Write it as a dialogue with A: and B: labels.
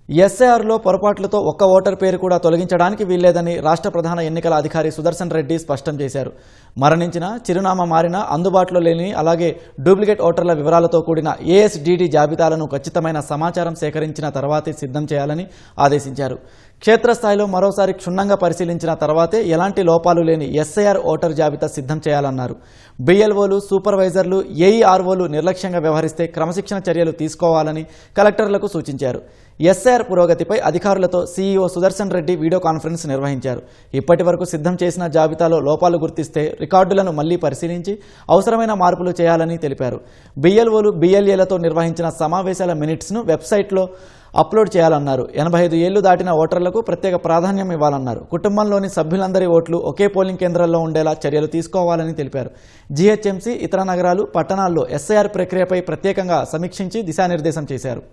A: ఎస్ఐఆర్లో పొరపాట్లతో ఒక్క ఓటర్ పేరు కూడా తొలగించడానికి వీల్లేదని రాష్ట్ర ప్రధాన ఎన్నికల అధికారి సుదర్శన్ రెడ్డి స్పష్టం చేశారు. మరణించిన, చిరునామా మారిన, అందుబాటులో లేని, అలాగే డూప్లికేట్ ఓటర్ల వివరాలతో కూడిన ఏఎస్డీడీ జాబితాలను ఖచ్చితమైన సమాచారం సేకరించిన తర్వాతే సిద్ధం చేయాలని ఆదేశించారు. క్షేత్రస్థాయిలో మరోసారి క్షుణ్ణంగా పరిశీలించిన తర్వాతే ఎలాంటి లోపాలు లేని ఎస్ఐఆర్ ఓటర్ జాబితా సిద్ధం చేయాలన్నారు. బిఎల్ఓలు, సూపర్వైజర్లు, ఏఈఆర్ఓలు నిర్లక్ష్యంగా వ్యవహరిస్తే క్రమశిక్షణ చర్యలు తీసుకోవాలని కలెక్టర్లకు సూచించారు. ఎస్ఐఆర్ పురోగతిపై అధికారులతో CEO Sudarshan Reddy video conference నిర్వహించారు. ఇప్పటి వరకు సిద్ధం చేసిన జాబితాలో లోపాలు గుర్తిస్తే రికార్డులను మళ్లీ పరిశీలించి అవసరమైన మార్పులు చేయాలని తెలిపారు. బిఎల్ఓలు, బిఎల్ఏలతో నిర్వహించిన సమావేశాల మినిట్స్ను వెబ్సైట్లో అప్లోడ్ చేయాలన్నారు. 85 ఏళ్లు దాటిన ఓటర్లకు ప్రత్యేక ప్రాధాన్యం ఇవ్వాలన్నారు. కుటుంబంలోని సభ్యులందరి ఓట్లు ఒకే పోలింగ్ కేంద్రాల్లో ఉండేలా చర్యలు తీసుకోవాలని తెలిపారు. జీహెచ్ఎంసీ, ఇతర నగరాలు, పట్టణాల్లో ఎస్ఐఆర్ ప్రక్రియపై ప్రత్యేకంగా సమీక్షించి దిశానిర్దేశం చేశారు.